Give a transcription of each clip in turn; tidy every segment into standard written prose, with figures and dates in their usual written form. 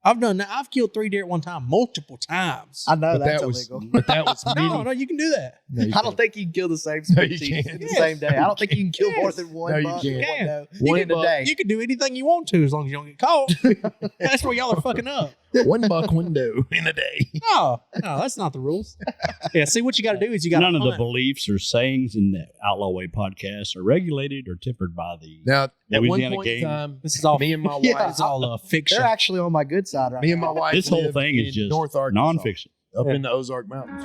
I've done that. I've killed 3 deer at one time, multiple times. I know But that's that was, illegal. but that was No, you can do that. No, you I don't can't. think you can kill the same No, you species can't. in the Yes. same day. I don't think you can kill more Yes. than one No, you buck can't. in one Yeah. day. One in a buck. day. You can do anything you want to as long as you don't get caught. That's where y'all are fucking up. One buck window in a day. No, that's not the rules. Yeah, see, what you got to do is you got to None of the beliefs or sayings in the Outlaw Way podcast are regulated or tempered by the. Now, at one Louisiana point game. in time, This is all me and my Yeah. wife, It's all fiction. They're actually on my good side right me and now. my wife, This whole lived thing is in just North Arkansas, nonfiction. up Yeah. in the Ozark Mountains.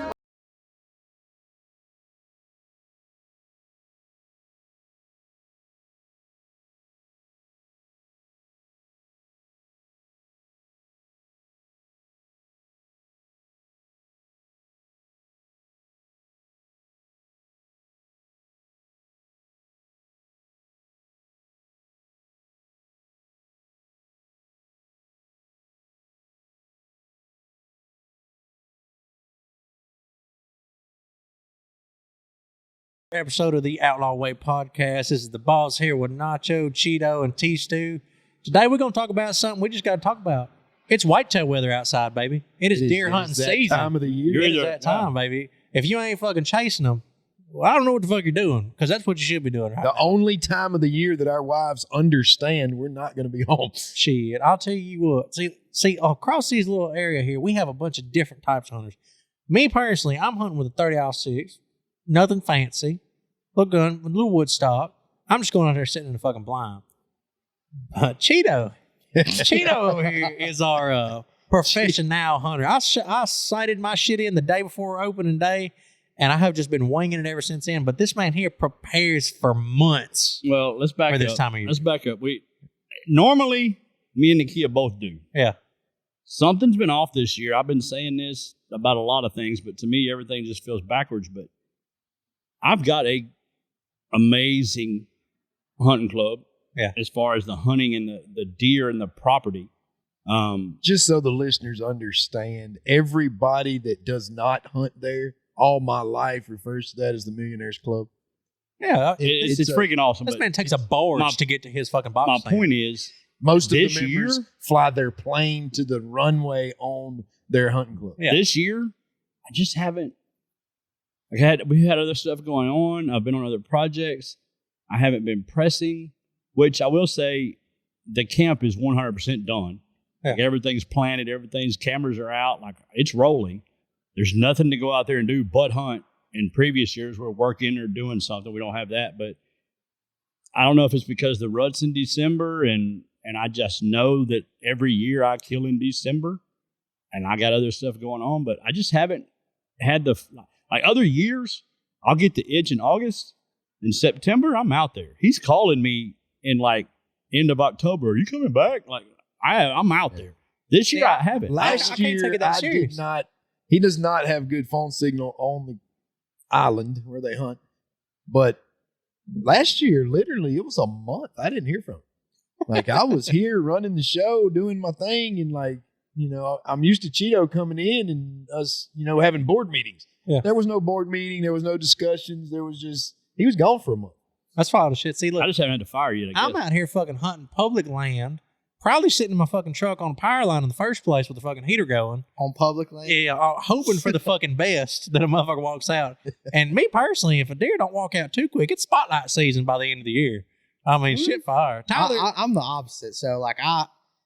Episode of the Outlaw Way podcast. This is the boss here with Nacho, Cheeto, and T-Stew. Today we're going to talk about something we just got to talk about. It's whitetail weather outside, baby. It is deer hunting that season. time of the year. It is that time, baby. If you ain't fucking chasing them, well, I don't know what the fuck you're doing, because that's what you should be doing. Right The now. only time of the year that our wives understand we're not going to be home. Shit, I'll tell you what. See, across these little area here, we have a bunch of different types of hunters. Me personally, I'm hunting with a 30-06, nothing fancy, little gun, with a little wood stock. I'm just going out there sitting in the fucking blind. But Cheeto over here is our professional hunter. I sighted my shit in the day before opening day, and I have just been winging it ever since then. But this man here prepares for months. Well, let's back For up. this time of year. Let's back up. Normally, me and Nakia both do. Yeah. Something's been off this year. I've been saying this about a lot of things, but to me, everything just feels backwards. But I've got a amazing hunting club. Yeah. As far as the hunting and the deer and the property. Just so the listeners understand, everybody that does not hunt there all my life refers to that as the Millionaires Club. Yeah. It's freaking awesome. This but man takes a barge my- to get to his fucking box my stand. point is, Most of This the members year? fly their plane to the runway on their hunting club. Yeah. this year, I just haven't. We had other stuff going on. I've been on other projects. I haven't been pressing, which I will say, the camp is 100% done. Like Yeah. everything's planted, everything's cameras are out, like it's rolling. There's nothing to go out there and do but hunt. In previous years, we're working or doing something. We don't have that, but I don't know if it's because the rut's in December, and I just know that every year I kill in December, and I got other stuff going on, but I just haven't had like other years. I'll get the itch in August. In September, I'm out there. He's calling me in like end of October. Are you coming back? Like I'm out there. This year Yeah. I haven't. Last I can't year, take it that I serious. did not. He does not have good phone signal on the island where they hunt. But last year, literally, it was a month. I didn't hear from him. Like I was here running the show, doing my thing, and like I'm used to Cheeto coming in and us, having board meetings. Yeah. There was no board meeting. There was no discussions. There was just he was gone for a month. That's wild as shit. See, look, I just haven't had to fire you. I'm out here fucking hunting public land, probably sitting in my fucking truck on a power line in the first place with the fucking heater going. On public land. Yeah, hoping for the fucking best that a motherfucker walks out. And me personally, if a deer don't walk out too quick, it's spotlight season by the end of the year. I mean, shit fire. Tyler, I'm the opposite. So like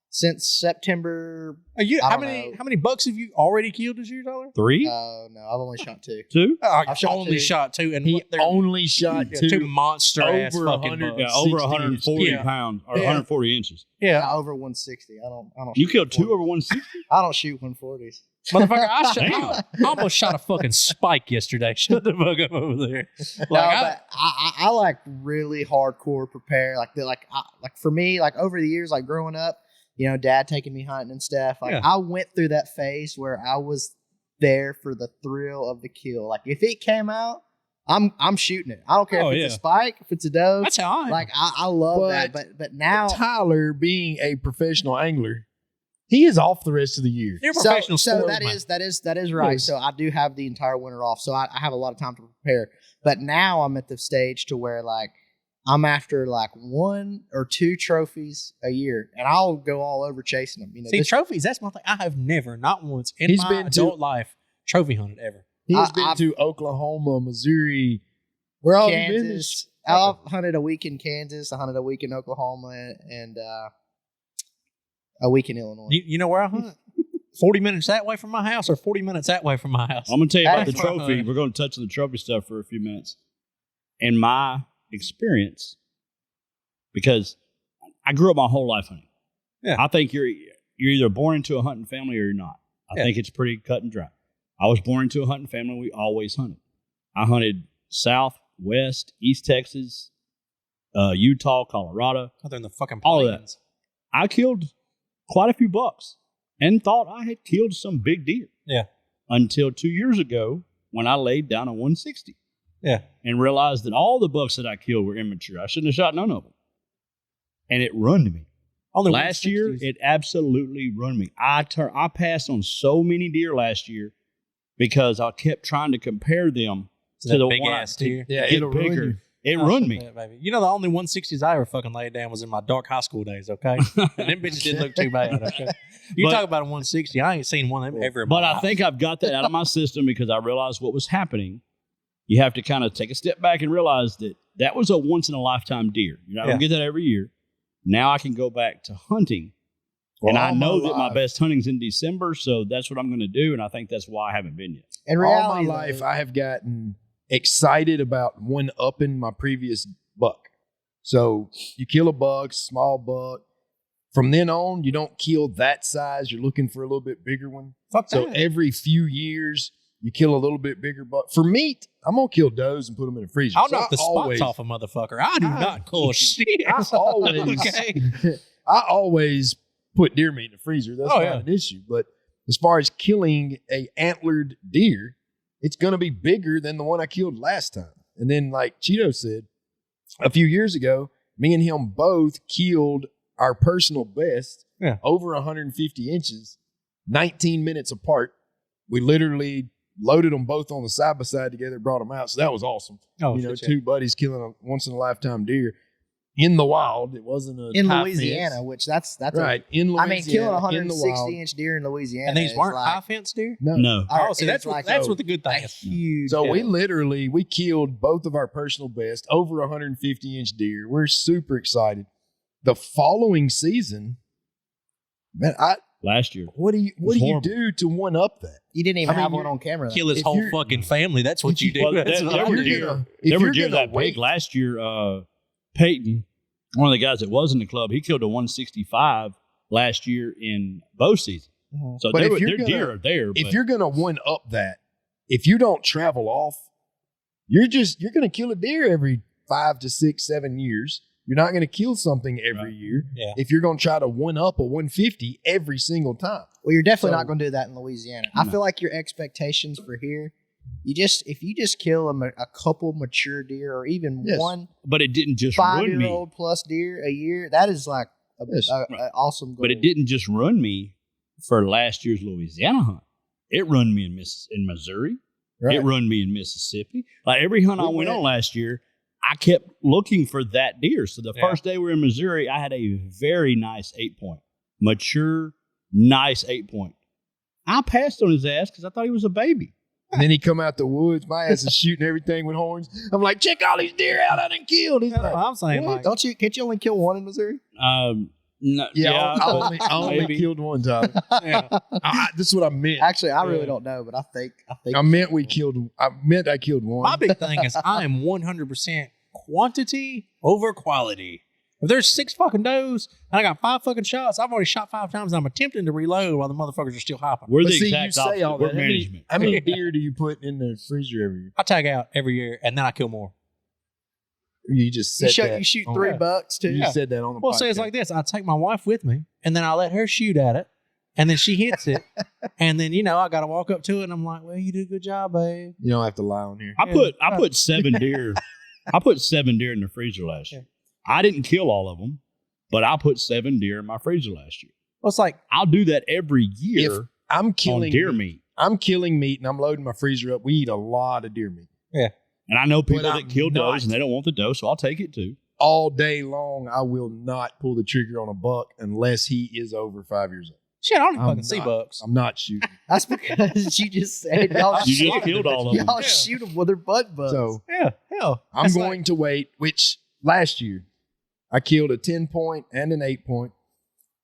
since September, are you, I how don't many know. how many bucks have you already killed this year, Tyler? 3, no, I've only shot 2. 2. Oh, I've shot only 2. shot 2, and He they're only shot two two monster ass over fucking 100. bucks. Yeah, over 60 140 Yeah. pounds or Yeah. 140 inches. Yeah, Over 160. I don't. You shoot killed 2 140s. over 160. I don't shoot 140s. motherfucker, Damn. I almost shot a fucking spike yesterday. Shut the fuck up over there. Like, No, but I like really hardcore prepare. Like for me, like over the years, like growing up, dad taking me hunting and stuff. Like Yeah. I went through that phase where I was there for the thrill of the kill. Like if it came out, I'm shooting it. I don't care Oh, if it's yeah. a spike, if it's a doe. that's how I am. Like I love that. But now Tyler, being a professional angler, he is off the rest of the year. You're a so professional that sportsman. is right. Yes. So I do have the entire winter off. So I have a lot of time to prepare. But now I'm at the stage to where like I'm after like 1 or 2 trophies a year, and I'll go all over chasing them. You know, See, trophies, that's my thing. I have never, not once in He's my been to- adult life, trophy hunted ever. He's been I've- to Oklahoma, Missouri. Where all have you been? Kansas. I've hunted a week in Kansas. I hunted a week in Oklahoma, and a week in Illinois. You know where I hunt? 40 minutes that way from my house or 40 minutes that way from my house? I'm going to tell you about the That's trophy. fine. We're going to touch on the trophy stuff for a few minutes. In my experience, because I grew up my whole life hunting. Yeah. I think you're either born into a hunting family or you're not. I Yeah. think it's pretty cut and dry. I was born into a hunting family. We always hunted. I hunted South, West, East Texas, Utah, Colorado. Other than the fucking All of that. plains. I killed quite a few bucks and thought I had killed some big deer. Yeah. Until 2 years ago when I laid down a 160. Yeah. And realized that all the bucks that I killed were immature. I shouldn't have shot none of them. And it ruined me. Only Last year, 160s. it absolutely ruined me. I passed on so many deer last year because I kept trying to compare them To to that the big one ass to deer. Yeah, get it'll ruin bigger. you. It Oh, ruined shut me. that, baby. You know, the only 160s I ever fucking laid down was in my dark high school days, okay? And them bitches didn't look too bad, okay? You But- talk about a 160, I ain't seen one of them ever in But my I life. think I've got that out of my system because I realized what was happening. You have to kind of take a step back and realize that that was a once in a lifetime deer. You know, I don't get that every year. Now I can go back to hunting. Well, and I all know my that my life- best hunting's in December, so that's what I'm going to do. And I think that's why I haven't been yet. In All reality, my life, I have gotten excited about one upping my previous buck. So you kill a buck, small buck. From then on, you don't kill that size. You're looking for a little bit bigger one. Fuck So that. every few years, you kill a little bit bigger buck. For meat, I'm gonna kill does and put them in the freezer. I'll So knock the spots off a motherfucker. I do not call shit. I always, Okay. I always put deer meat in the freezer. That's Oh, not yeah. an issue. But as far as killing a antlered deer, it's going to be bigger than the one I killed last time. And then, like Cheeto said, a few years ago, me and him both killed our personal best over 150 inches, 19 minutes apart. We literally loaded them both on the side by side together, brought them out. So that was awesome. Oh, you know, shit, two buddies killing a once in a lifetime deer in the wild. It wasn't a in high Louisiana, fence. which that's Right. In Louisiana. I mean, killing a in the wild. 160-inch deer in Louisiana. And these is weren't like, high fence deer? No. Oh, see, it's that's what the good a thing is. huge. So we deal. literally, we killed both of our personal best, over 150-inch deer. We're super excited. The following season, man, Last year. what do you horrible. do to one up that? You didn't even I mean, have one you're- on camera. Kill his If whole you're- fucking family. That's what you do. Well, That's there what I were do. deer, if there were you're deer gonna that wait- big last year. Peyton, one of the guys that was in the club, he killed a 165 last year in bow season. Mhm. So But their if you're deer gonna- are there. If but you're gonna one up that, if you don't travel off, you're gonna kill a deer every 5 to 6, 7 years. You're not gonna kill something every Right. year. Yeah. If you're gonna try to one up a 150 every single time. Well, you're definitely So- not going to do that in Louisiana. I No. feel like your expectations for here, if you just kill a couple mature deer or even Yes. one but it didn't just ruin me. 5-year-old plus deer a year, that is like Yes. a awesome goal. But it didn't just run me for last year's Louisiana hunt. It run me in Missouri. Right. It run me in Mississippi. Like every hunt I We went went- on last year, I kept looking for that deer. So the Yeah. first day we were in Missouri, I had a very nice 8-point, mature, nice 8-point. I passed on his ass because I thought he was a baby. And then he come out the woods. My ass is shooting everything with horns. I'm like, check all these deer out I done killed. He's That's like, what I'm saying. what? Like, Can't you only kill one in Missouri? No, yeah, but I only maybe. killed one time. yeah. This is what I meant. Actually, I really Yeah. don't know, but I think I meant I killed one. My big thing is I am 100% quantity over quality. If there's 6 fucking does and I got 5 fucking shots, I've already shot 5 times and I'm attempting to reload while the motherfuckers are still hopping. We're But the see, you exact say opposite. all We're that. How many, management. how many deer do you put in the freezer every year? I tag out every year and then I kill more. You just said that. you shoot on- 3 Yeah. bucks too. You Yeah. said that on the Well, podcast. say it's like this. I take my wife with me and then I let her shoot at it and then she hits it. And then, I got to walk up to it and I'm like, well, you did a good job, babe. You don't have to lie on here. I put 7 deer. I put 7 deer in the freezer last year. I didn't kill all of them, but I put 7 deer in my freezer last year. Well, it's like, I'll do that every If year I'm on killing deer meat. I'm killing meat and I'm loading my freezer up. We eat a lot of deer meat. And I know people But that I'm kill not. does and they don't want the doe, so I'll take it too. all day long, I will not pull the trigger on a buck unless he is over 5 years old. Shit, I don't even I'm fucking see not- bucks. I'm not shooting. That's because you just said y'all You shoot just killed all of them. Y'all shoot them with their butt bugs. So Yeah, hell. I'm That's going to wait, which last year I killed a 10-point and an 8-point,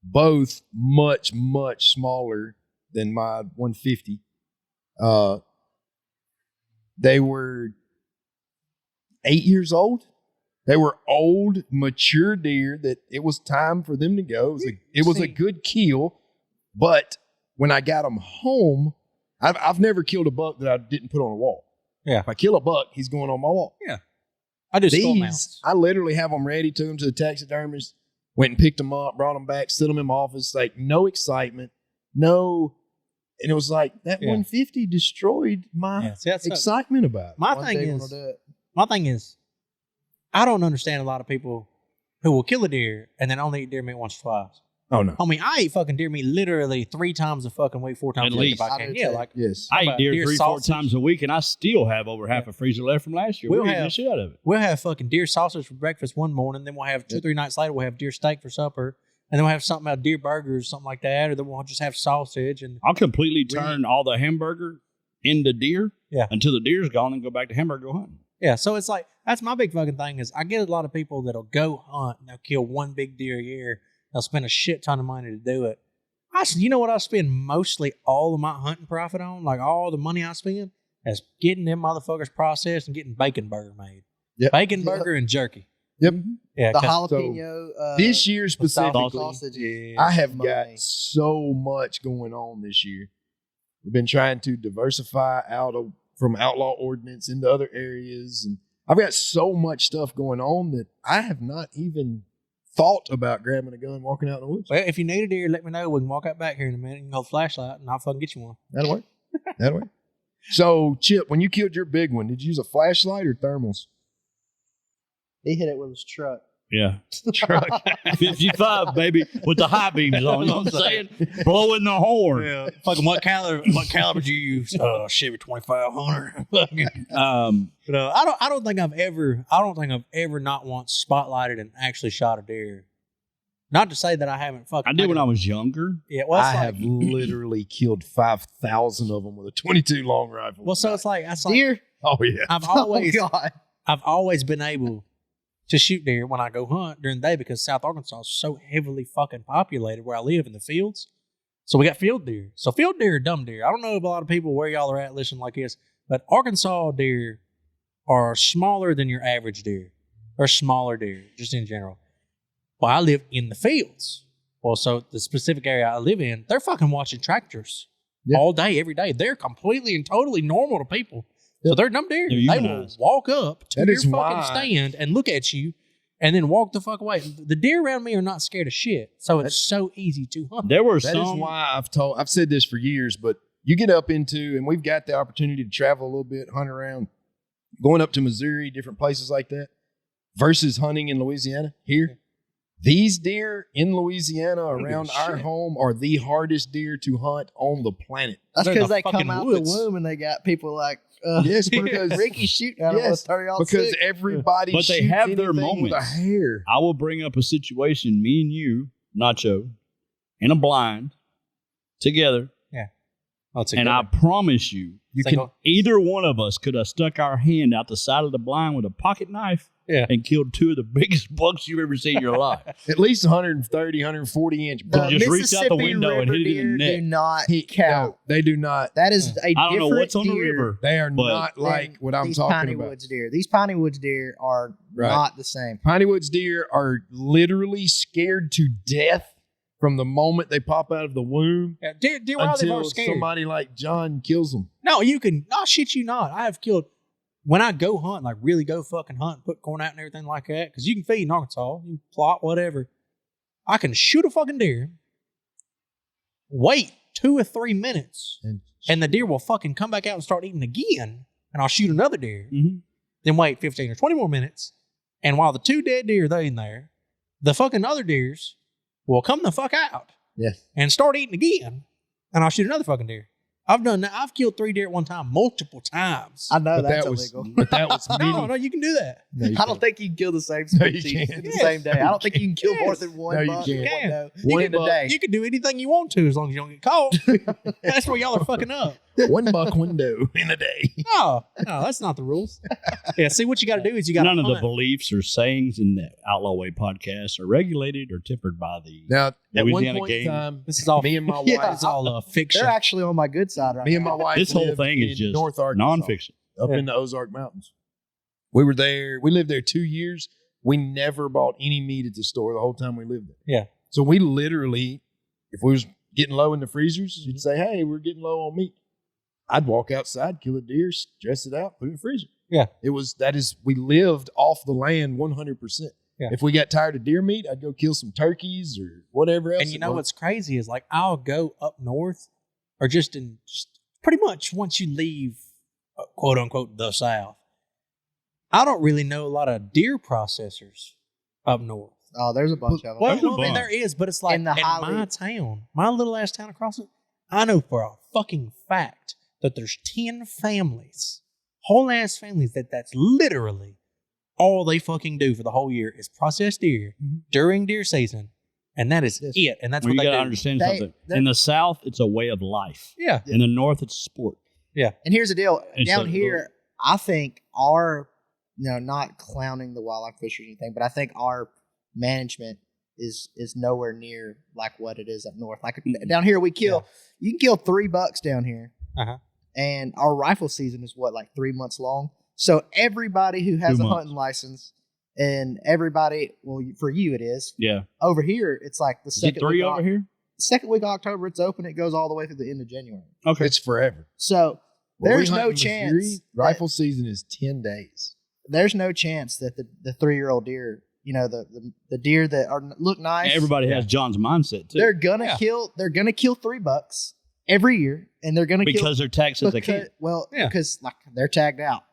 both much, much smaller than my 150. They were 8 years old. They were old, mature deer that it was time for them to go. It was a good kill, but when I got them home, I've never killed a buck that I didn't put on a wall. Yeah. If I kill a buck, he's going on my wall. I do skull These, mounts. I literally have them ready, took them to the taxidermist, went and picked them up, brought them back, sit them in my office, like no excitement, no. And it was like that Yeah. 150 destroyed my Yeah, see, that's excitement about it. my One thing day is. we'll do it. My thing is, I don't understand a lot of people who will kill a deer and then only eat deer meat once or twice. Oh, no. Homie, I eat fucking deer meat literally 3 times a fucking week, 4 times At a week least. if I I can. do Yeah, too. like Yes. I eat about deer deer 3-4 sausage? times a week, and I still have over half a freezer left from last year. We'll We're eating the have- shit out of it. we'll have fucking deer sausage for breakfast one morning, then we'll have 2-3 nights later we'll have deer steak for supper, and then we'll have something about deer burgers, something like that, or then we'll just have sausage and I'll completely turn all the hamburger into deer until the deer's gone and go back to hamburger hunting. yeah. So it's like that's my big fucking thing is I get a lot of people that'll go hunt and they'll kill one big deer a year. They'll spend a shit ton of money to do it. You know what I spend mostly all of my hunting profit on? Like all the money I spend is getting them motherfuckers processed and getting bacon burger made. Yep. Bacon burger and jerky. Yep. Yeah. The 'cause- jalapeno. This year specifically, sausage. I have money. got so much going on this year. We've been trying to diversify from outlaw ordinance into other areas. And I've got so much stuff going on that I have not even thought about grabbing a gun, walking out in the woods. Well, if you need a deer, let me know. We can walk out back here in a minute and go flashlight and I'll fucking get you one. That'll work. That'll work. So, Chip, when you killed your big one, did you use a flashlight or thermals? He hit it with his truck. Yeah. Truck. 55, baby, with the high beams on. You know what I'm saying? Blowing the horn. Yeah. Fucking what caliber did you use? Chevy 2500. But I don't think I've ever not once spotlighted and actually shot a deer. Not to say that I haven't fucking. I did when I was younger. Yeah, well, I it's like, have literally killed 5,000 of them with a 22 long rifle. well, so it's like that's like Deer. Oh, yeah. I've always Oh, God. I've always been able to shoot deer when I go hunt during the day because South Arkansas is so heavily fucking populated where I live in the fields. So we got field deer. So field deer are dumb deer. I don't know if a lot of people where y'all are at listening like this, but Arkansas deer are smaller than your average deer or smaller deer just in general. Well, I live in the fields. Well, so the specific area I live in, they're fucking watching tractors all day, every day. They're completely and totally normal to people. So they're dumb deer. They're They will humanized. walk up to That your is fucking why- stand and look at you and then walk the fuck away. The deer around me are not scared of shit. So it's so easy to hunt. There were That is some. why I've said this for years, but you get up into, and we've got the opportunity to travel a little bit, hunt around, going up to Missouri, different places like that, versus hunting in Louisiana here. These deer in Louisiana around our home are the hardest deer to hunt on the planet. That's They're in because the they come fucking out woods. the womb and they got people like Yes, because Ricky shooting at them yes, with 30 because everybody But they shoots have their anything with a moments. hair. I will bring up a situation, me and you, Nacho, in a blind together. And I promise you, either one of us could have stuck our hand out the side of the blind with a pocket knife and killed 2 of the biggest bucks you've ever seen in your life. At least 130, 140 inch The buck. Just reach out the Mississippi window and River hit it in the deer neck. Do not count. No, they do not. That is a I don't different know what's on the deer river. They are But- not like than what I'm these talking Piney about. Woods deer. These Piney Woods deer are Right. not the same. Piney Woods deer are literally scared to death from the moment they pop out of the womb Deer where I live until are scared. somebody like John kills them. No, you can. I'll shit you not. I have killed when I go hunt, like really go fucking hunt, put corn out and everything like that. Because you can feed in Arkansas, you can plot whatever. I can shoot a fucking deer, wait 2 or 3 minutes, and the deer will fucking come back out and start eating again. And I'll shoot another deer. Mhm. Then wait 15 or 20 more minutes. And while the 2 dead deer are in there, the fucking other deers will come the fuck out Yes. and start eating again. And I'll shoot another fucking deer. I've done that. I've killed 3 deer at one time, multiple times. I know But that's that was, illegal. but that was No, you can do that. No, you I don't can't. think you can kill the same No, you species can't. in the Yes. same day. I don't think you can kill more Yes. than one No, you buck can't. in a day. You can do anything you want to as long as you don't get caught. That's where y'all are fucking up. One buck window in a day. No, that's not the rules. Yeah, see, what you got to do is you got to None of the beliefs or sayings in the Outlaw Way podcast are regulated or tempered by the. Now, at one Louisiana point game. in time, This is all me and my Yeah. wife, It's all fiction. They're actually on my good side right me and now. my wife, This whole lived thing is in just North Arkansas, nonfiction. up Yeah. in the Ozark Mountains. We were there. We lived there 2 years. We never bought any meat at the store the whole time we lived there. Yeah. So we literally, if we was getting low in the freezers, you'd say, "Hey, we're getting low on meat." I'd walk outside, kill a deer, dress it out, put it in the freezer. Yeah. We lived off the land 100%. Yeah. If we got tired of deer meat, I'd go kill some turkeys or whatever else. And you it know was. what's crazy is like I'll go up north or just pretty much once you leave quote unquote the South. I don't really know a lot of deer processors up north. Oh, there's a bunch of them. Well, There's a I mean, bunch. there is, but it's like In the in highly- my town, my little ass town across it, I know for a fucking fact that there's 10 families, whole ass families that's literally all they fucking do for the whole year is process deer during deer season. And that is Yes. it. And that's Well, what you they got to do. understand They- something. they're- In the South, it's a way of life. Yeah. In the North, it's sport. And here's the deal. And Down so- here, I think our, not clowning the wildlife fishers or anything, but I think our management is nowhere near like what it is up north. Like down here, you can kill 3 bucks down here. Uh-huh. And our rifle season is what, like 3 months long? So everybody who has 2 a months. hunting license and everybody, well, for you it is. Yeah. Over here, it's like the Is it second 3 week over of, here? second week of October, it's open. It goes all the way through the end of January. Okay. It's forever. So Where we there's hunt no in chance. Missouri, rifle season is 10 days. There's no chance that the 3-year-old deer, the deer that look nice, Everybody has John's mindset, too. they're gonna kill 3 bucks every year, and they're gonna because they're taxed as they can. because like they're tagged out.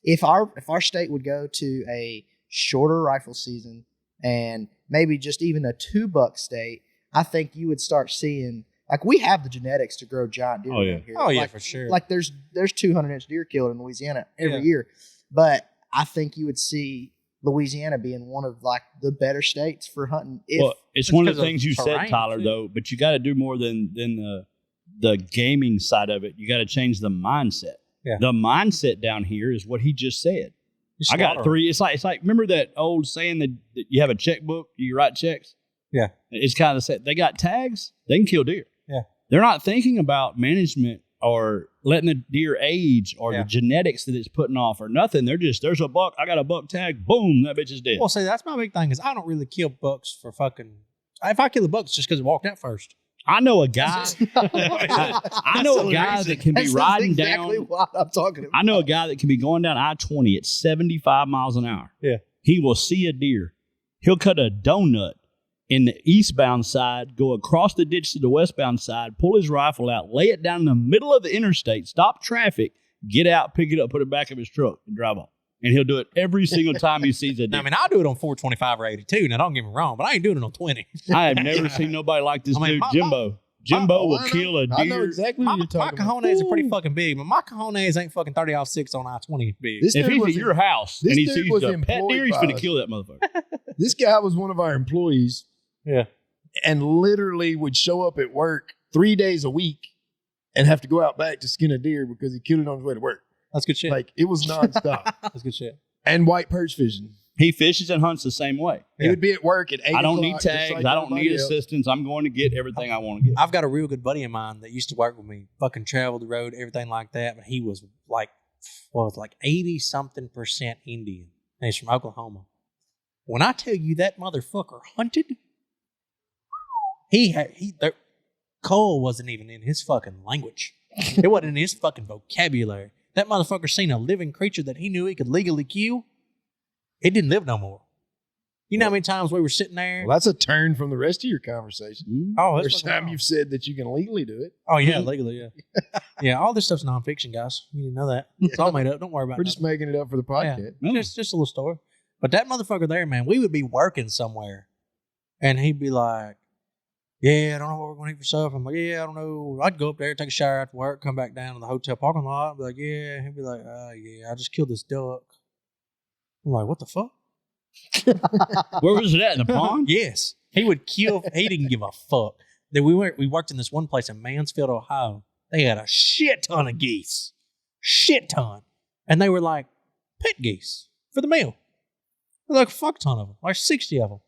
If our state would go to a shorter rifle season and maybe just even a 2-buck state, I think you would start seeing, like, we have the genetics to grow giant deer Oh, yeah. around here. Oh, yeah, Like, for sure. like there's 200-inch deer killed in Louisiana every Yeah. year, but I think you would see Louisiana being one of like the better states for hunting. Well, it's It's one of 'cause the of things you said, terrain, Tyler, too. though, but you got to do more than the gaming side of it. You got to change the mindset. Yeah. The mindset down here is what he just said. You I got slaughter 3. It's like remember that old saying that you have a checkbook, you write checks? Yeah. It's kind of said they got tags, they can kill deer. Yeah. They're not thinking about management or letting the deer age or Yeah. the genetics that it's putting off or nothing. They're just, there's a buck, I got a buck tag, boom, that bitch is dead. Well, see, that's my big thing is I don't really kill bucks for fucking. If I kill the buck, it's just because it walked out first. I know a guy. I know a guy that can be That's riding exactly down. what I'm talking about. I know a guy that can be going down I-20 at 75 miles an hour. Yeah. He will see a deer. He'll cut a donut in the eastbound side, go across the ditch to the westbound side, pull his rifle out, lay it down in the middle of the interstate, stop traffic, get out, pick it up, put it back in his truck, and drive off. And he'll do it every single time he sees a deer. I mean, I do it on 425 or 82. Now, don't get me wrong, but I ain't doing it on 20. I have never seen nobody like this I mean, dude, my- Jimbo. Jimbo will I know- kill a I know deer. exactly My, what you're my talking about. cojones are pretty fucking big, but my cojones ain't fucking 30-06 on I-20 big. This If dude he's was at your house this and he dude sees was a pet employed deer, he's by going to us. kill that motherfucker. This guy was one of our employees Yeah. and literally would show up at work 3 days a week and have to go out back to skin a deer because he killed it on his way to work. That's good shit. Like, it was nonstop. That's good shit. And white perch fishing. He fishes and hunts the same way. He Yeah. would be at work at 8 I don't need o'clock, just tags. like I don't need everybody else. assistance. I'm going to get everything I want to get. I've got a real good buddy of mine that used to work with me, fucking traveled the road, everything like that. But he was like, 80-something% Indian. And he's from Oklahoma. When I tell you that motherfucker hunted, Cole wasn't even in his fucking language. It wasn't in his fucking vocabulary. That motherfucker seen a living creature that he knew he could legally kill. It didn't live no more. You know how many times we were sitting there? Well, that's a turn from the rest of your conversation. Oh, that's First fucking time wild. you've said that you can legally do it. Oh yeah, legally, yeah. Yeah, all this stuff's nonfiction, guys. You didn't know that. It's all made up. Don't worry about We're it. just making it up for the podcast. Just a little story. But that motherfucker there, man, we would be working somewhere, and he'd be like, yeah, I don't know what we're going to eat for supper. I'm like, yeah, I don't know. I'd go up there, take a shower after work, come back down to the hotel parking lot. Be like, yeah. He'd be like, yeah, I just killed this duck. I'm like, what the fuck? Where was it at? In the pond? Yes. He would kill. He didn't give a fuck. Then we worked in this one place in Mansfield, Ohio. They had a shit ton of geese. Shit ton. And they were like pet geese for the meal. Like a fuck ton of them. Like 60 of them.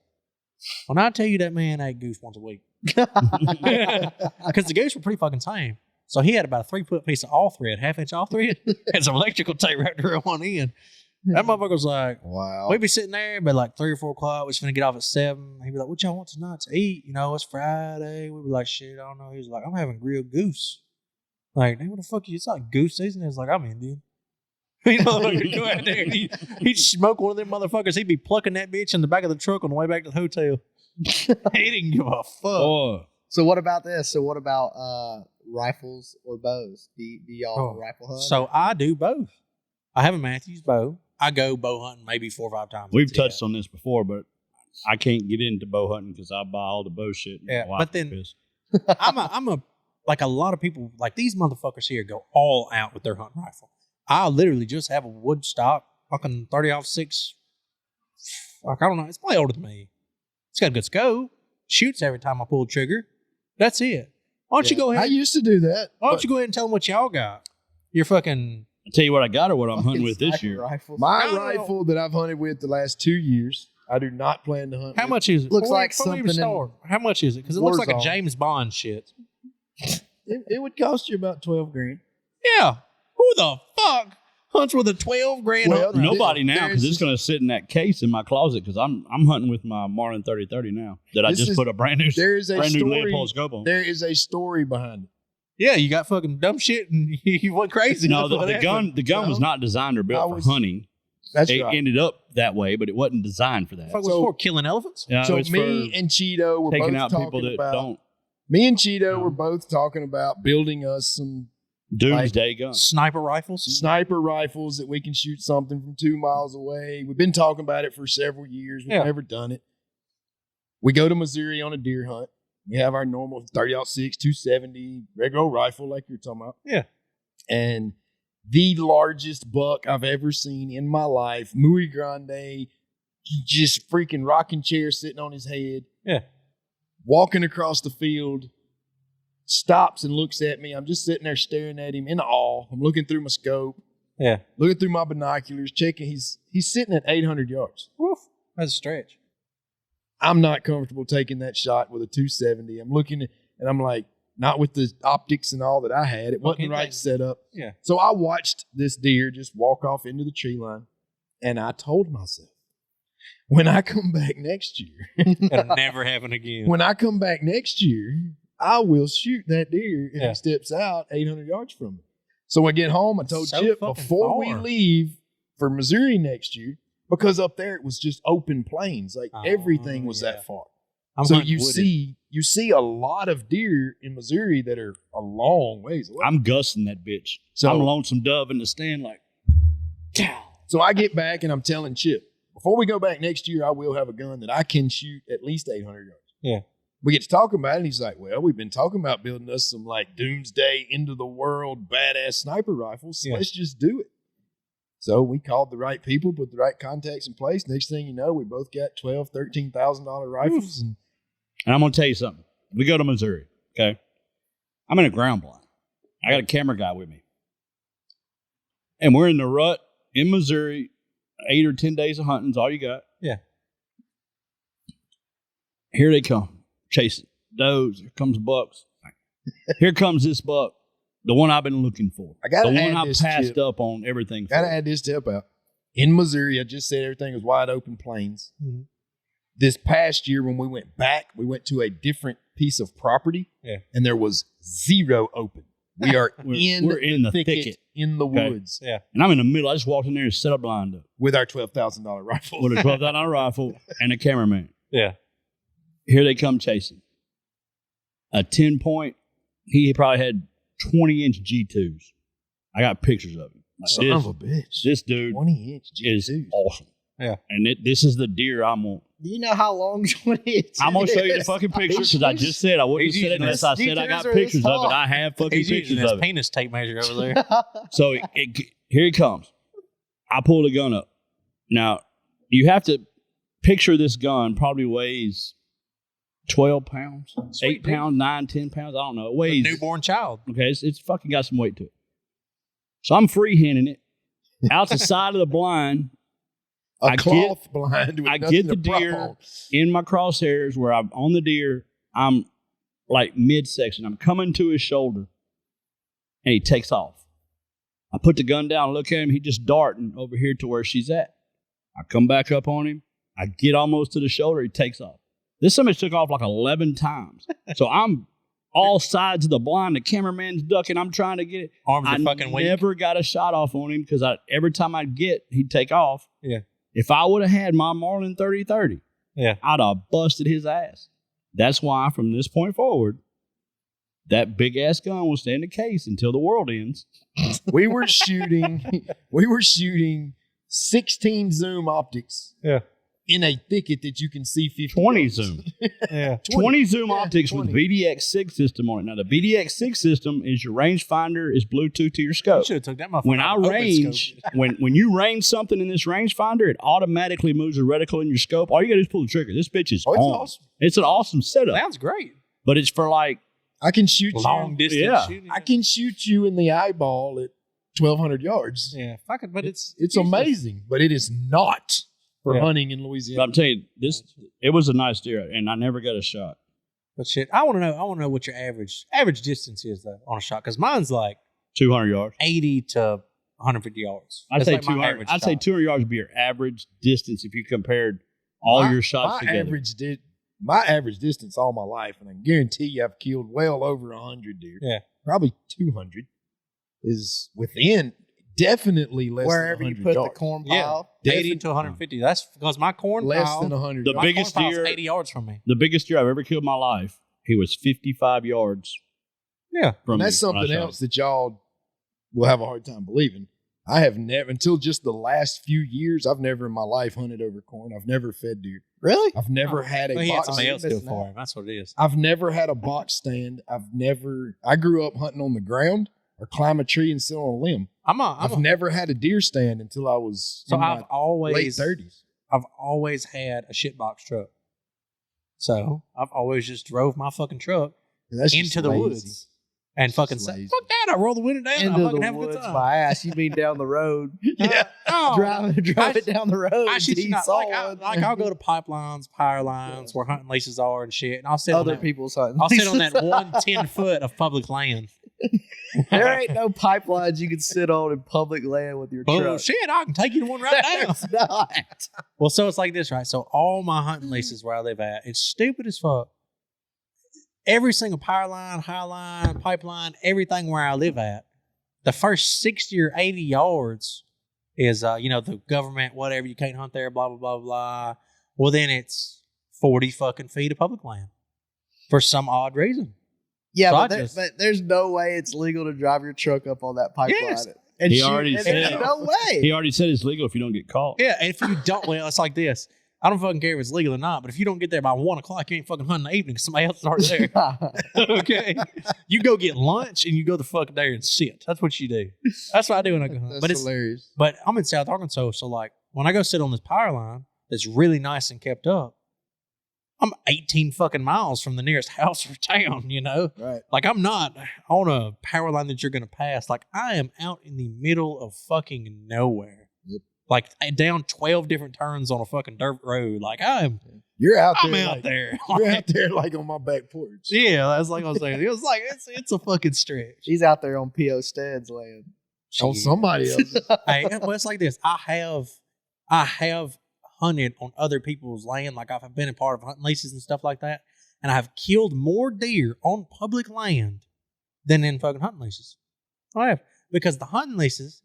When I tell you that man ate goose once a week. Because the goose were pretty fucking tame. So he had about a 3-foot piece of all thread, half-inch all thread, and some electrical tape wrapped around one end. That motherfucker was like, Wow. we'd be sitting there, but like 3 or 4 o'clock, we was finna get off at 7. He'd be like, what y'all want tonight to eat? You know, it's Friday. We'd be like, shit, I don't know. He was like, I'm having grilled goose. Like, what the fuck? It's like goose season. It's like, I'm Indian. You know, he'd go out there and he'd smoke one of them motherfuckers. He'd be plucking that bitch in the back of the truck on the way back to the hotel. He didn't give a fuck. Oh, So what about this? So what about rifles or bows? Do y'all rifle hunt? So I do both. I have a Matthews bow. I go bow hunting maybe 4 or 5 times. we've touched on this before, but I can't get into bow hunting because I buy all the bow shit. Yeah, My wife but then- is pissed. I'm a like a lot of people, like these motherfuckers here go all out with their hunting rifle. I literally just have a wood stock, fucking 30-06. Like, I don't know. It's probably older than me. It's got a good scope. Shoots every time I pull the trigger. That's it. Why don't you go I ahead? used to do that. Why don't you go ahead and tell them what y'all got? You're fucking. I'll tell you what I got or what I'm hunting with this Sniper year. Rifles. My No. rifle that I've hunted with the last 2 years, I do not plan to hunt How with. much is it? Looks Before we- like before we even something in start, how much is it? Because it looks like a Warzone. James Bond shit. It would cost you about $12,000. Yeah. Who the fuck hunts with a 12 grand? Well, hunting rifle? Nobody now because There's- it's going to sit in that case in my closet because I'm hunting with my Marlin 3030 now that I This just is- put a brand new There is a brand new story. Leopold scope on. There is a story behind it. Yeah, you got fucking dumb shit and you went crazy. No, That's what the happened. gun was No. not designed or I built was- for hunting. That's It right. ended up that way, but it wasn't designed for that. Fuck was So- for killing elephants? Yeah, So it's me for and Cheeto were taking both out talking people that about. don't Me and Cheeto No. were both talking about building us some doomsday guns. Sniper rifles? sniper rifles that we can shoot something from 2 miles away. We've been talking about it for several years. We've Yeah. never done it. We go to Missouri on a deer hunt. We have our normal 30-06, 270 regular old rifle like you're talking about. Yeah. And the largest buck I've ever seen in my life, Muy Grande, just freaking rocking chair sitting on his head. Yeah. Walking across the field, stops and looks at me. I'm just sitting there staring at him in awe. I'm looking through my scope, Yeah. looking through my binoculars, checking. He's sitting at 800 yards. Woof. That's a stretch. I'm not comfortable taking that shot with a 270. I'm looking at, and I'm like, not with the optics and all that I had. It wasn't the right setup. Yeah. So I watched this deer just walk off into the tree line, and I told myself, when I come back next year, It'll never happen again. when I come back next year, I will shoot that deer if Yeah. he steps out 800 yards from me. So when I get home, I told So Chip fucking before we far. leave for Missouri next year, because up there it was just open plains, like Oh, everything was yeah. that far. I'm So hunting you wooded. see a lot of deer in Missouri that are a long ways away. I'm gussing that bitch. So- I'm a lonesome dove in the stand like, So I get back and I'm telling Chip, before we go back next year, I will have a gun that I can shoot at least 800 yards. Yeah. We get to talking about it, and he's like, well, we've been talking about building us some like doomsday, end of the world, badass sniper rifles. So Yeah. let's just do it. So we called the right people, put the right contacts in place. Next thing you know, we both got $12,000, $13,000 rifles. And and I'm going to tell you something. We go to Missouri, okay? I'm in a ground blind. I got a camera guy with me. And we're in the rut in Missouri, 8 or 10 days of hunting's all you got. Yeah. Here they come, chasing does. Here comes bucks. Here comes this buck, the one I've been looking for. I gotta the one add I this, passed Chip. up on everything for. Gotta add this to help out. In Missouri, I just said everything was wide open plains. Mhm. This past year, when we went back, we went to a different piece of property, Yeah. and there was zero open. We are We're in the thicket. in the Okay. woods Yeah. And I'm in the middle. I just walked in there and set up blind up with our $12,000 rifle. with a $12,000 rifle and a cameraman. Yeah. Here they come chasing. A 10-point. He probably had 20-inch G2s. I got pictures of him. Like, Son of a bitch. this dude 20-inch is G2. awesome. Yeah. And this is the deer I'm on. Do you know how long 20 inches I'm gonna show you the is? fucking picture because I just said I wouldn't He's have said it using unless his I said I got details are pictures this of it. tall. I have fucking He's using pictures his of it. penis tape measure over there. So here he comes. I pull the gun up. Now you have to picture this gun probably weighs 12 pounds, Sweet, 8 pounds, 9, 10 pounds. I don't know. It A weighs. newborn child. Okay, it's fucking got some weight to it. So I'm freehanding it out the side of the blind. A cloth blind. With I nothing get the to prop deer on. in my crosshairs where I'm on the deer. I'm like midsection. I'm coming to his shoulder, and he takes off. I put the gun down, look at him. He just darting over here to where she's at. I come back up on him. I get almost to the shoulder. He takes off. This somebody took off like 11 times. So I'm all sides of the blind. The cameraman's ducking. I'm trying to get it. Arms are I fucking weak. never got a shot off on him because every time I'd get, he'd take off. Yeah. If I would have had my Marlin 30-30, Yeah. I'd have busted his ass. That's why from this point forward, that big ass gun will stay in the case until the world ends. We were shooting 16 zoom optics. Yeah. In a thicket that you can see 50 20 yards. zoom. Yeah. 20 zoom Yeah, optics 20. with BDX6 system on it. Now, the BDX6 system is your rangefinder is Bluetooth to your You scope. should have took that motherfucker. When I out of open range, scope. when you range something in this rangefinder, it automatically moves the reticle in your scope. All you got to do is pull the trigger. This bitch is Oh, it's on. awesome. It's an awesome setup, Sounds great. but it's for like I can shoot Long you. distance Yeah. shooting. I can shoot you in the eyeball at 1,200 yards. Yeah. Fuck it, but it's It's amazing, but it is not for Yeah. hunting in But Louisiana. I'm telling you, it was a nice deer, and I never got a shot. But shit, I want to know what your average distance is though on a shot because mine's like 200 yards. 80 to 150 yards. I'd That's say like my 200. average I'd say shot. 200 yards would be your average distance if you compared all My- your shots my together. my average distance all my life, and I guarantee you I've killed well over 100 deer. Yeah. Probably 200 is within definitely less Wherever than you 100 put yards. the corn Yeah. pile. 80 to 150. That's because my corn Less pile, than 100 The yards. my biggest corn pile's deer- 80 yards from me. The biggest deer I've ever killed in my life, he was 55 yards Yeah. from And that's me when I something shot else that y'all will have a hard time believing. I have never, until just the last few years, I've never in my life hunted over corn. I've never fed deer. Really? I've never had a Well, he had box. somebody else do it missing for out. him. That's what it is. I've never had a box stand. I grew up hunting on the ground or climb a tree and sit on a limb. I've never had a deer stand until I was So in I've my always late 30s. I've always had a shitbox truck. So I've always just drove my fucking truck That's just into the lazy. woods and fucking Just say, lazy. fuck that. I roll the window down. I Into fucking the have a good woods, time. my ass. You mean down the road? Yeah. Oh, drive it down the road. I shit until you not. saw Like, one. I'll go to pipelines, power lines where hunting leases are and shit. And I'll sit Other on that, people's hunting. I'll sit on that 110 foot of public land. There ain't no pipelines you can sit on in public land with your truck. Bullshit, I can take you to one right now. There's not. Well, so it's like this, right? So all my hunting leases where I live at, it's stupid as fuck. Every single power line, high line, pipeline, everything where I live at, the first 60 or 80 yards is, the government, whatever, you can't hunt there, blah, blah, blah, blah. Well, then it's 40 fucking feet of public land for some odd reason. Yeah, So I but, just- but there's no way it's legal to drive your truck up on that pipeline. Yes. And He shoot- already and said- there's no way. He already said it's legal if you don't get caught. Yeah, and if you don't, well, it's like this. I don't fucking care if it's legal or not, but if you don't get there by 1 o'clock, you ain't fucking hunting in the evening because somebody else is already there. Okay? You go get lunch and you go the fuck there and sit. That's what you do. That's what I do when I go hunt. That's But it's hilarious. But I'm in South Arkansas, so like when I go sit on this power line that's really nice and kept up, I'm 18 fucking miles from the nearest house or town, Right. Like I'm not on a power line that you're going to pass. Like I am out in the middle of fucking nowhere. Yep. Like down 12 different turns on a fucking dirt road. Like I'm You're out out there. there. You're out there like on my back porch. Yeah, that's like I was saying. It was like it's a fucking stretch. He's out there on P.O. Stead's land. On somebody else. Hey, well, it's like this. I have hunted on other people's land. Like I've been a part of hunting leases and stuff like that. And I've killed more deer on public land than in fucking hunting leases. I have. Because the hunting leases,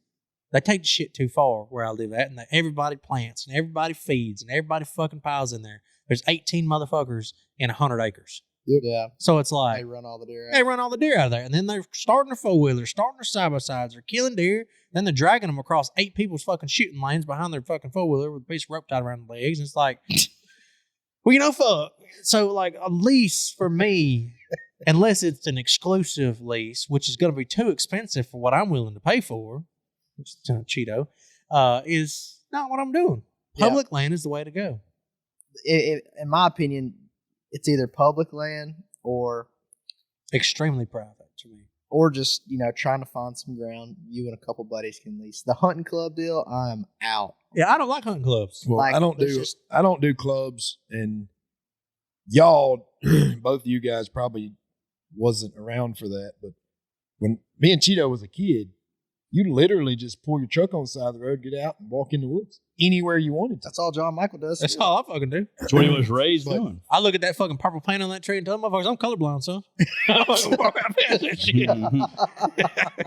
they take the shit too far where I live at. And everybody plants and everybody feeds and everybody fucking piles in there. There's 18 motherfuckers in 100 acres. Yeah. So it's like They run all the deer out. they run all the deer out of there, and then they're starting their four-wheelers, starting their side-by-sides, they're killing deer, then they're dragging them across 8 people's fucking shooting lanes behind their fucking four-wheeler with a piece of rope tied around the legs, and it's like, well, fuck. So, like, a lease for me, unless it's an exclusive lease, which is going to be too expensive for what I'm willing to pay for, which is kind of Cheeto, is not what I'm doing. Public land is the way to go. In my opinion, it's either public land or Extremely private to me. or just, trying to find some ground you and a couple buddies can lease. The hunting club deal, I'm out. Yeah, I don't like hunting clubs. Well, Like, I don't do clubs, and y'all, both of you guys probably wasn't around for that. But when me and Cheeto was a kid, you literally just pull your truck on the side of the road, get out, and walk in the woods anywhere you wanted to. That's all John Michael does. That's all I fucking do. That's what he was raised But- doing. I look at that fucking purple paint on that tree and tell motherfuckers I'm colorblind, son. Mhm.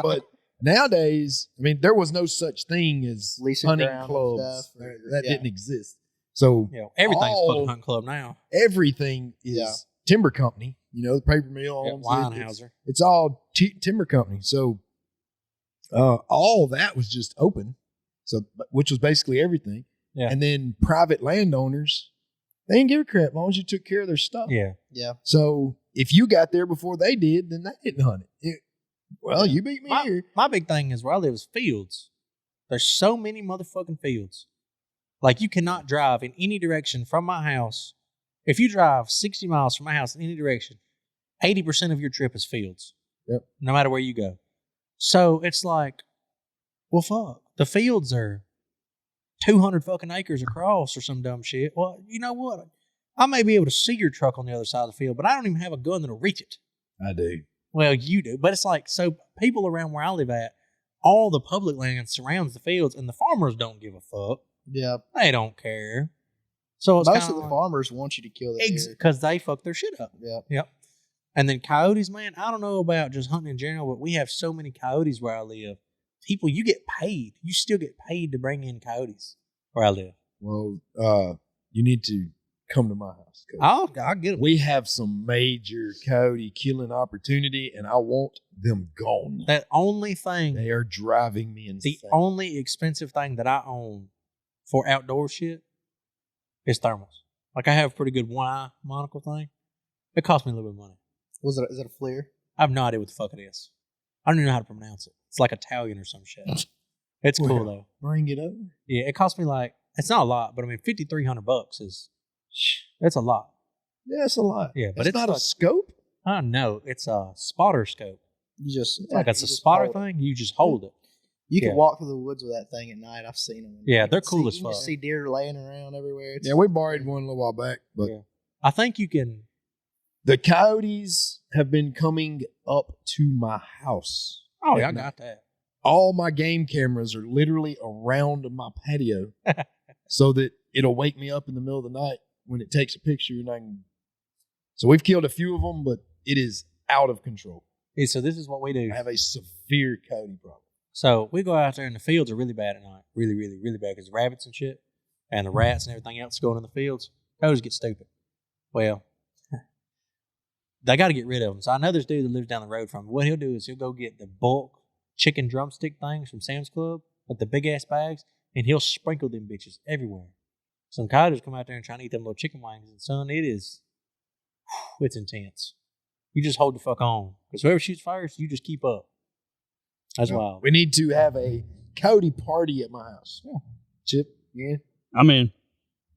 But nowadays, I mean, there was no such thing as Leasing hunting ground and clubs. stuff, or- That yeah. didn't exist. So Everything's all- fucking hunting club now. everything is Yeah. timber company. The paper mill Yeah, owns it. Weinhauser. It's all timber company. So all that was just open. So, which was basically everything. Yeah. And then private landowners, they didn't give a crap as long as you took care of their stuff. Yeah. Yeah. So if you got there before they did, then they didn't hunt it. You beat me here. My big thing is where I live is fields. There's so many motherfucking fields. Like, you cannot drive in any direction from my house. If you drive 60 miles from my house in any direction, 80% of your trip is fields. Yep. No matter where you go. So it's like, well, fuck. The fields are 200 fucking acres across or some dumb shit. Well, you know what? I may be able to see your truck on the other side of the field, but I don't even have a gun that'll reach it. I do. Well, you do. But it's like, so people around where I live at, all the public land surrounds the fields, and the farmers don't give a fuck. Yeah. They don't care. So it's Most of the farmers want you to kill the deer. because they fuck their shit up. Yeah. Yep. And then coyotes, man, I don't know about just hunting in general, but we have so many coyotes where I live. People, you get paid. You still get paid to bring in coyotes where I live. Well, you need to come to my house. 'Cause I'll get them. we have some major coyote killing opportunity, and I want them gone. That only thing, They are driving me insane. the only expensive thing that I own for outdoor shit is thermals. Like, I have a pretty good one-eye monocle thing. It cost me a little bit of money. Is it a FLIR? I have no idea what the fuck it is. I don't even know how to pronounce it. It's like Italian or some shit. It's cool, Well, though. Bring it over. Yeah, it cost me like, it's not a lot, but I mean, $5,300 is, that's a lot. Yeah, it's a lot. Yeah, but it's not a like- scope. I know. It's a spotter scope. You just It's like it's you a just spotter hold it. thing. You just hold it. You Yeah. can walk through the woods with that thing at night. I've seen them. Yeah, You they're can cool see- as you can fuck. see deer laying around everywhere. It's, Yeah, we borrowed one a little while back, but Yeah. I think you can. the coyotes have been coming up to my house. Oh, yeah, I At got that. All my game cameras are literally around my patio so that it'll wake me up in the middle of the night when it takes a picture. And I can. So we've killed a few of them, but it is out of control. Yeah, so this is what we do. I have a severe coyote problem. So we go out there and the fields are really bad at night. Really, really, really bad because the rabbits and shit and the rats and everything else going in the fields. Coyotes get stupid. Well, they got to get rid of them. So I know this dude that lives down the road from me. What he'll do is he'll go get the bulk chicken drumstick things from Sam's Club, like the big ass bags, and he'll sprinkle them bitches everywhere. Some coyotes come out there and try to eat them little chicken wings, and son, it's intense. You just hold the fuck on, because whoever shoots first, you just keep up. That's wild. We need to have a coyote party at my house. Yeah. Chip, yeah. I'm in.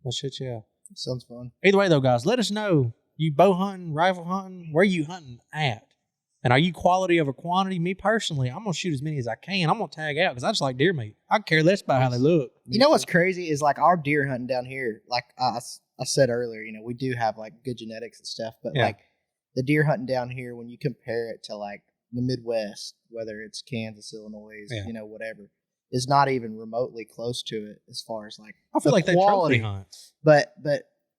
Well, shit, yeah. sounds fun. Either way, though, guys, let us know. You bow hunting, rifle hunting, where you hunting at? And are you quality over quantity? Me personally, I'm going to shoot as many as I can. I'm going to tag out because I just like deer meat. I care less about how they look. You know what's crazy is like our deer hunting down here. Like I said earlier, we do have like good genetics and stuff, but Yeah. like the deer hunting down here, when you compare it to like the Midwest, whether it's Kansas, Illinois, Yeah. whatever, is not even remotely close to it as far as like I feel the like they quality. trophy hunt. But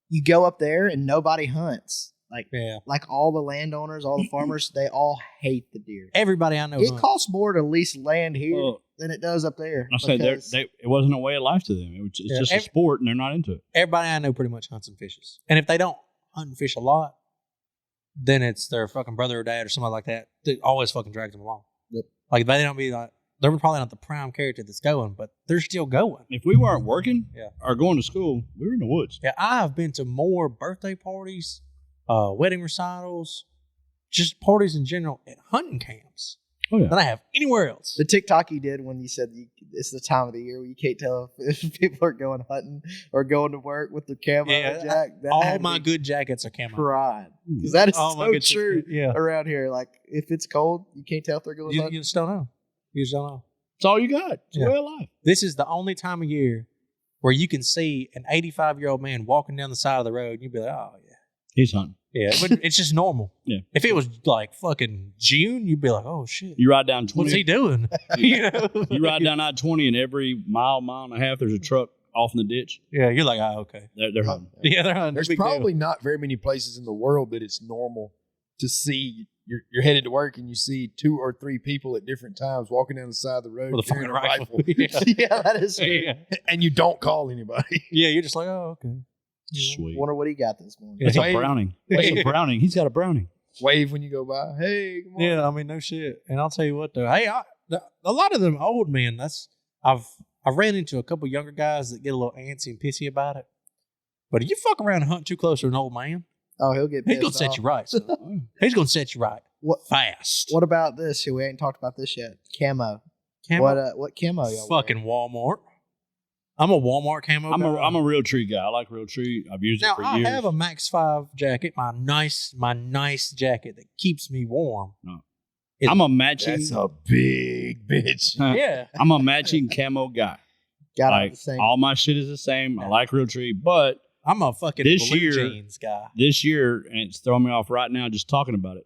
you go up there and nobody hunts. Yeah. Like all the landowners, all the farmers, they all hate the deer. Everybody I know It hunts. costs more to lease land here Well, than it does up there. I said because- it wasn't a way of life to them. It's Yeah, just a sport, and they're not into it. Everybody I know pretty much hunts and fishes. And if they don't hunt and fish a lot, then it's their fucking brother or dad or somebody like that that always fucking drags them along. Yep. Like they don't be like they're probably not the prime character that's going, but they're still going. If we weren't working Yeah. or going to school, we were in the woods. Yeah, I have been to more birthday parties, wedding recitals, just parties in general at hunting camps than I have anywhere else. The TikTok you did when you said it's the time of the year where you can't tell if people are going hunting or going to work with their camo jack. All my good jackets are camo. Pride. Because that is All my so good true yeah. around here. Like, if it's cold, you can't tell if they're going hunting. You just don't know. You just don't know. It's all you got. It's Yeah. way of life. This is the only time of year where you can see an 85-year-old man walking down the side of the road and you'd be like, oh, yeah. He's hunting. Yeah, but it's just normal. Yeah. If it was like fucking June, you'd be like, oh, shit. You ride down 20. What's he doing? You know? You ride down I-20 and every mile and a half, there's a truck off in the ditch. Yeah, you're like, oh, okay. They're hunting. Yeah, they're hunting. There's Big probably not very many places in the world that it's normal to see. You're headed to work and you see 2 or 3 people at different times walking down the side of the road deal. With a fucking carrying rifle. Yeah. Yeah, that is true. Yeah. and you don't call anybody. Yeah, you're just like, oh, okay. Sweet. Wonder what he got this morning. Yeah. That's a Wave. Browning. That's a Browning. He's got a Browning. Wave when you go by. Hey, good morning. Yeah, I mean, no shit. And I'll tell you what, though. Hey, a lot of them old men, I've ran into a couple younger guys that get a little antsy and pissy about it. But if you fuck around and hunt too close to an old man, Oh, he'll get he's pissed going to set off. you right. son. He's going to set you right. What Fast. What about this? We ain't talked about this yet. Camo. Camo? What camo y'all Fucking Walmart. I'm a Walmart camo guy. I'm a real tree guy. I like real tree. I've used Now, it for I years. have a Max 5 jacket, my nice jacket that keeps me warm. No. I'm a matching. That's a big bitch. Yeah. I'm a matching camo guy. Got Like the same. all my shit is the same. I like real tree, but I'm a fucking This blue year- jeans guy. this year, and it's throwing me off right now just talking about it.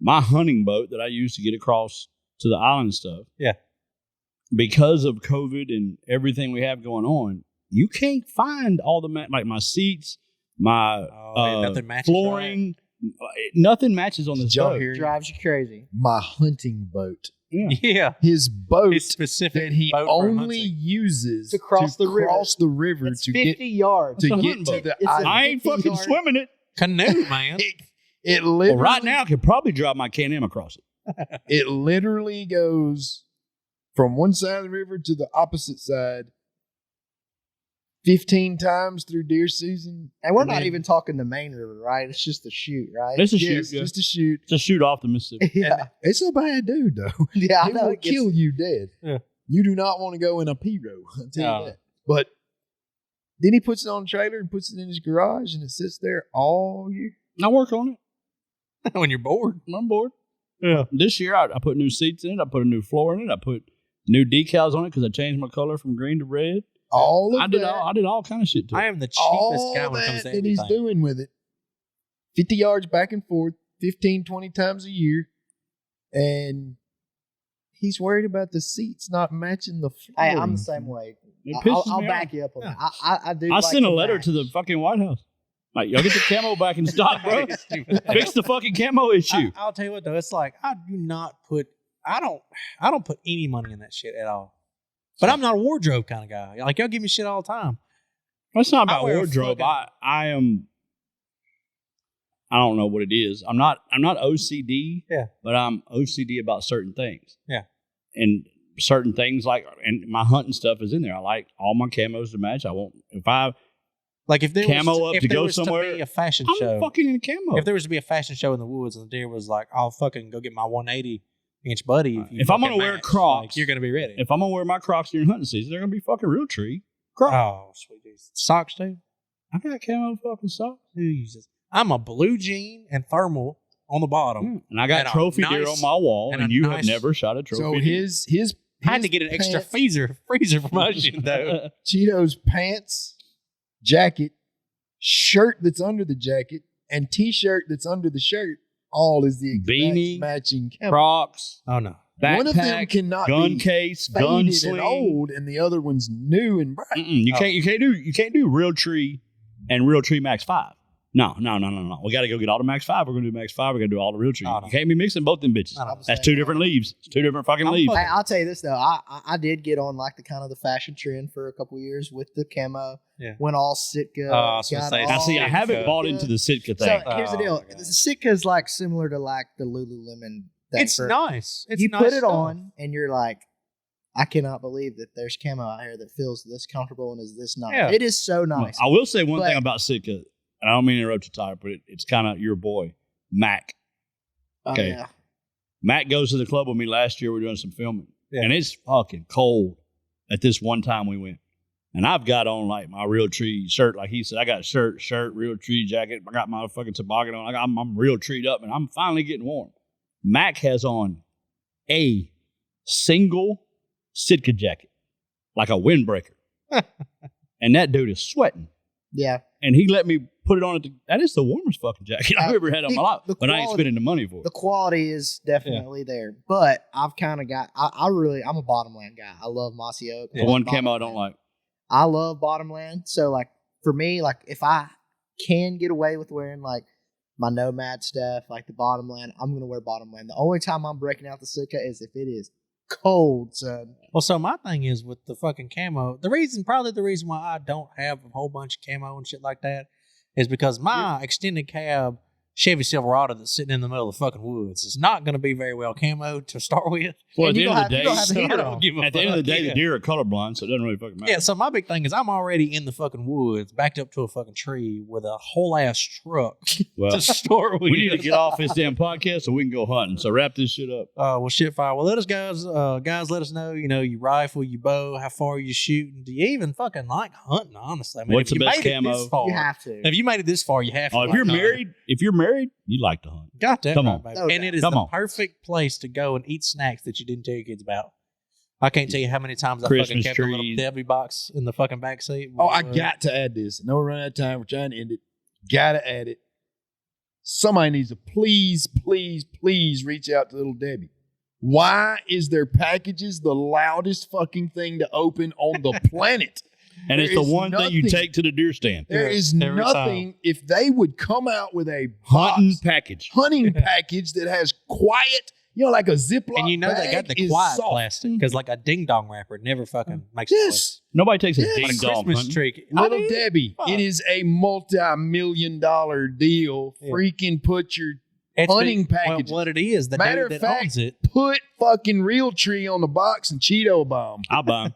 My hunting boat that I use to get across to the island and stuff. Yeah. Because of COVID and everything we have going on, you can't find all the like my seats, my nothing matches flooring. Nothing matches on this Did y'all boat. hear Drives you crazy. my hunting boat? Yeah. Yeah. His boat It's specific. that he boat for only hunting. uses To cross the river. cross the river It's to 50 get yards. to It's a get hunting to boat. the It's a- island. I ain't 50 fucking yard. swimming it. Canoe, man. It literally, Well, right now I could probably drive my Can-Am across it. it literally goes from one side of the river to the opposite side 15 times through deer season. And we're And not then- even talking the main river, right? It's just the shoot, right? It's a Yes, shoot. Yeah. just to shoot. Just shoot off the Mississippi. Yeah. And it's a bad dude though. Yeah, I It know. will It gets- kill you dead. Yeah. You do not want to go in a P-row. I'll tell No. you that. But then he puts it on a trailer and puts it in his garage and it sits there all year. I work on it. When you're bored. I'm bored. Yeah. This year I put new seats in it. I put a new floor in it. I put new decals on it because I changed my color from green to red. All of I did that, all kind of shit to I it. am the cheapest all guy when it comes that to that he's everything. doing with it. 50 yards back and forth, 15, 20 times a year. And he's worried about the seats not matching the floor. Hey, I'm the same way. It I'll pisses me back off. you up on Yeah. that. I do. I like sent a to letter match. to the fucking White House. Like, y'all get the camo back in stock, bro. Fix the fucking camo issue. I'll tell you what though, it's like I don't put any money in that shit at all. But I'm not a wardrobe kind of guy. Like y'all give me shit all the time. It's not I about wear a wardrobe. fucking- I am. I don't know what it is. I'm not OCD. Yeah. But I'm OCD about certain things. Yeah. And certain things and my hunting stuff is in there. I like all my camos to match. Like if there Camo was, up if to there go was somewhere, to be a fashion I'm show. fucking in camo. If there was to be a fashion show in the woods and the deer was like, I'll fucking go get my 180-inch buddy. If I'm gonna fucking wear match, Crocs- like, you're gonna be ready. If I'm gonna wear my Crocs during hunting season, they're gonna be fucking real tree Crocs. Oh, sweet Jesus. Socks too? I got camo fucking socks. Jesus. I'm a blue jean and thermal on the bottom. And I got And a trophy deer nice- on my wall, and and a you have nice- never shot a trophy So deer. his I had to get an extra pants, freezer for my shit though. Cheetos pants, jacket, shirt that's under the jacket, and t-shirt that's under the shirt. All is the exact Beanie, matching camo. Crocs, Oh no. backpack, One of them cannot gun be case, gun faded sling. and old, and the other one's new and bright. You can't do real tree and real tree max 5. No. We got to go get all the Max 5. We're going to do Max 5. We're going to do all the real tree. Oh, no. You can't be mixing both them bitches. No. That's two different leaves. It's two different fucking leaves. Hey, I'll tell you this though, I did get on like the kind of the fashion trend for a couple of years with the camo. Yeah. Went all Sitka. I was gonna say, Now, see, I haven't Sitka. bought into the Sitka So thing. here's the Oh, deal: my God. the Sitka is like similar to like the Lululemon thing. It's for- nice. It's you nice put it stuff. on, and you're like, I cannot believe that there's camo out here that feels this comfortable and is this nice. Yeah. It is so nice. I will say one But- thing about Sitka, and I don't mean to interrupt you, Tyler, but it's kind of your boy, Mac. Oh, okay. yeah. Mac goes to the club with me last year. We're doing some filming, Yeah. and it's fucking cold at this one time we went. And I've got on like my real tree shirt, like he said. I got shirt, real tree jacket. I got my fucking toboggan on. I'm real treed up, and I'm finally getting warm. Mac has on a single Sitka jacket, like a windbreaker, and that dude is sweating. Yeah. And he let me put it on. That is the warmest fucking jacket I've ever had on my life. The But I ain't quality- spending the money for it. The quality is definitely there, but I've kind of got. I'm a bottomland guy. I love mossy oak. I The love one camo I bottomland. don't like. I love bottomland. So like for me, like if I can get away with wearing like my nomad stuff, like the bottomland, I'm gonna wear bottomland. The only time I'm breaking out the Sitka is if it is cold, son. Well, so my thing is with the fucking camo. Probably the reason why I don't have a whole bunch of camo and shit like that is because my extended cab Chevy Silverado that's sitting in the middle of the fucking woods is not going to be very well camoed to start with. Well, at And the you end of the don't day, have a heater I don't on. give a at the end of the fuck. day, Yeah. the deer are colorblind, so it doesn't really fucking matter. Yeah, so my big thing is I'm already in the fucking woods, backed up to a fucking tree with a whole ass truck Well, to store with. we need to get off this damn podcast so we can go hunting. So wrap this shit up. Well, shit fire. Well, let us guys let us know. You know, your rifle, your bow, how far you shooting. Do you even fucking like hunting? Honestly, I mean, What's if the you best made it camo? this far, You have to. if you made it this far, you have to. Oh, if like you're hunting. married, you like to hunt. Got that Come right, on. baby. No And it doubt. is Come the on. perfect place to go and eat snacks that you didn't tell your kids about. I can't tell you how many times I fucking Christmas kept a little trees. Debbie box in the fucking back seat. Oh, I got to add this. I know we're running out of time. We're trying to end it. Got to add it. Somebody needs to please reach out to Little Debbie. Why is their packages the loudest fucking thing to open on the planet? And it's There the is one thing you nothing- take to the deer stand. There Yeah, is every nothing. If they would come out with a Hunting box, package. hunting package that has quiet, like a Ziploc And you know they got bag the is quiet soft. plastic because like a ding dong wrapper never fucking makes a noise. Yes. Nobody takes a Yes. ding On a dong Christmas hunting. tree. Little I mean, Debbie, fuck. it is a multi-million-dollar deal. Yeah. Freaking put your It's hunting been- well, packages. what it is, the Matter dude of that fact, owns it. put fucking real tree on the box and Cheeto bomb. I'll buy 'em.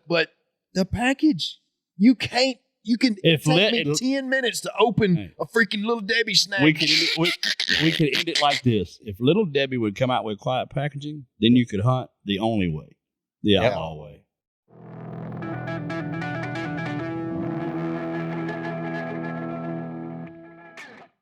But the package, you can't. You can If take let- me it'll- 10 minutes to open Hey. a freaking Little Debbie snack. We could end it like this. If Little Debbie would come out with quiet packaging, then you could hunt the only way, the outlaw way.